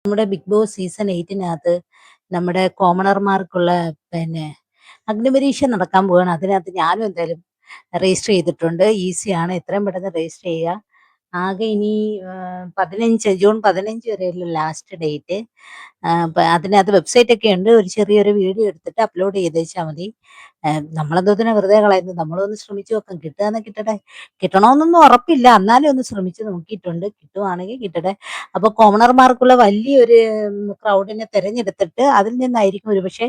നമ്മുടെ big boss season 8 നമ്മുടെ കോമണർമാർക്കുള്ള പിന്നെ അഗ്നിപരീക്ഷ നടക്കാൻ പോവാണ്. അതിനകത്ത് ഞാനും എന്തായാലും രജിസ്റ്റർ ചെയ്തിട്ടുണ്ട്. ഈസിയാണ്. എത്രയും പെട്ടെന്ന് രജിസ്റ്റർ ചെയ്യുക. ആകെ ഇനി 15 ജൂൺ 15 വരെയുള്ള ലാസ്റ്റ് ഡേറ്റ്. അതിനകത്ത് വെബ്സൈറ്റ് ഒക്കെ ഉണ്ട്. ഒരു ചെറിയൊരു വീഡിയോ എടുത്തിട്ട് അപ്ലോഡ് ചെയ്തേച്ചാൽ മതി. നമ്മളെന്തോത്തിനാ വെറുതെ കളയുന്നത്? നമ്മളൊന്ന് ശ്രമിച്ചു നോക്കാം. കിട്ടുകയെന്ന് കിട്ടട്ടെ. കിട്ടണമെന്നൊന്നും ഉറപ്പില്ല. എന്നാലും ഒന്ന് ശ്രമിച്ച് നോക്കിയിട്ടുണ്ട്. കിട്ടുവാണെങ്കിൽ കിട്ടട്ടെ. അപ്പോൾ കോമണർമാർക്കുള്ള വലിയൊരു ക്രൗഡിനെ തെരഞ്ഞെടുത്തിട്ട് അതിൽ നിന്നായിരിക്കും ഒരുപക്ഷെ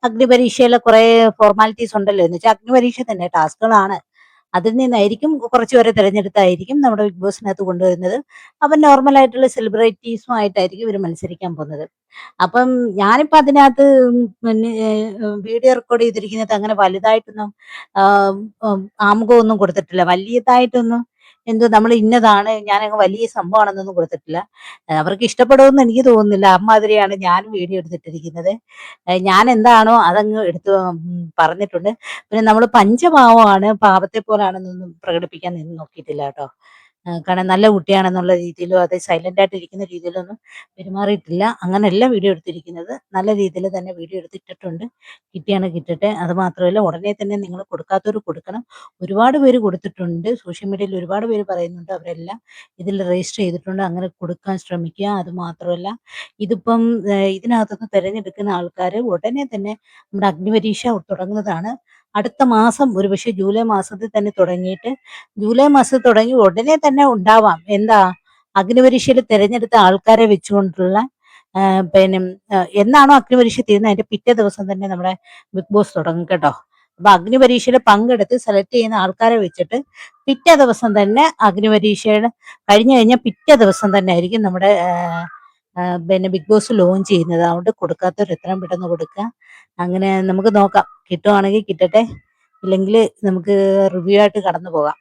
അഗ്നിപരീക്ഷയിലെ കുറേ ഫോർമാലിറ്റീസ് ഉണ്ടല്ലോ. എന്ന് വെച്ചാൽ അഗ്നിപരീക്ഷ തന്നെ ടാസ്കുകളാണ്. അതിൽ നിന്നായിരിക്കും കുറച്ച് പേരെ തിരഞ്ഞെടുത്തായിരിക്കും നമ്മുടെ ബിഗ് ബോസിനകത്ത് കൊണ്ടുവരുന്നത്. അപ്പം നോർമലായിട്ടുള്ള സെലിബ്രിറ്റീസുമായിട്ടായിരിക്കും ഇവർ മത്സരിക്കാൻ പോകുന്നത്. അപ്പം ഞാനിപ്പോൾ അതിനകത്ത് പിന്നെ വീഡിയോ റെക്കോർഡ് ചെയ്തിരിക്കുന്നത് അങ്ങനെ വലുതായിട്ടൊന്നും ആമുഖമൊന്നും കൊടുത്തിട്ടില്ല. വലിയതായിട്ടൊന്നും എന്തോ നമ്മൾ ഇന്നതാണ് ഞാനങ്ങ് വലിയ സംഭവമാണെന്നൊന്നും കൊടുത്തിട്ടില്ല. അവർക്ക് ഇഷ്ടപ്പെടുമെന്ന് എനിക്ക് തോന്നുന്നില്ല. അമ്മാതിരിയാണ് ഞാനും വീഡിയോ എടുത്തിട്ടിരിക്കുന്നത്. ഞാൻ എന്താണോ അതങ്ങ് എടുത്ത് പറഞ്ഞിട്ടുണ്ട്. പിന്നെ നമ്മൾ പഞ്ചപാവമാണ്, പാവത്തെ പോലാണെന്നൊന്നും പ്രകടിപ്പിക്കാൻ നിന്ന് നോക്കിയിട്ടില്ല കേട്ടോ. കാരണം നല്ല കുട്ടിയാണെന്നുള്ള രീതിയിലോ അത് സൈലന്റ് ആയിട്ട് ഇരിക്കുന്ന രീതിയിലൊന്നും പെരുമാറിയിട്ടില്ല. അങ്ങനെയല്ല വീഡിയോ എടുത്തിരിക്കുന്നത്. നല്ല രീതിയിൽ തന്നെ വീഡിയോ എടുത്തിട്ടിട്ടുണ്ട്. കിട്ടിയാണ് കിട്ടട്ടെ. അത് മാത്രമല്ല ഉടനെ തന്നെ നിങ്ങൾ കൊടുക്കാത്തവർ കൊടുക്കണം. ഒരുപാട് പേര് കൊടുത്തിട്ടുണ്ട്. സോഷ്യൽ മീഡിയയിൽ ഒരുപാട് പേര് പറയുന്നുണ്ട് അവരെല്ലാം ഇതിൽ രജിസ്റ്റർ ചെയ്തിട്ടുണ്ട്. അങ്ങനെ കൊടുക്കാൻ ശ്രമിക്കുക. അത് മാത്രമല്ല ഇതിപ്പം ഇതിനകത്തുനിന്ന് തിരഞ്ഞെടുക്കുന്ന ആൾക്കാർ ഉടനെ തന്നെ നമ്മുടെ അഗ്നിപരീക്ഷ തുടങ്ങുന്നതാണ്. അടുത്ത മാസം ഒരുപക്ഷെ ജൂലൈ മാസത്തിൽ തന്നെ തുടങ്ങിയിട്ട് ജൂലൈ മാസത്തിൽ തുടങ്ങി ഉടനെ തന്നെ ഉണ്ടാവാം. എന്താ അഗ്നിപരീക്ഷയിൽ തിരഞ്ഞെടുത്ത ആൾക്കാരെ വെച്ചുകൊണ്ടുള്ള പിന്നെ എന്നാണോ അഗ്നിപരീക്ഷ തീരുന്നത് അതിന്റെ പിറ്റേ ദിവസം തന്നെ നമ്മുടെ ബിഗ് ബോസ് തുടങ്ങും കേട്ടോ. അപ്പൊ അഗ്നിപരീക്ഷയിൽ പങ്കെടുത്ത് സെലക്ട് ചെയ്യുന്ന ആൾക്കാരെ വെച്ചിട്ട് പിറ്റേ ദിവസം തന്നെ അഗ്നിപരീക്ഷയുടെ കഴിഞ്ഞു കഴിഞ്ഞാൽ പിറ്റേ ദിവസം തന്നെ ആയിരിക്കും നമ്മുടെ പിന്നെ ബിഗ് ബോസ് ലോഞ്ച് ചെയ്യുന്നത്. അതുകൊണ്ട് കൊടുക്കാത്തവർ എത്രയും പെട്ടെന്ന് കൊടുക്കുക. അങ്ങനെ നമുക്ക് നോക്കാം. കിട്ടുവാണെങ്കിൽ കിട്ടട്ടെ. ഇല്ലെങ്കിൽ നമുക്ക് റിവ്യൂ ആയിട്ട് കടന്നു പോകാം.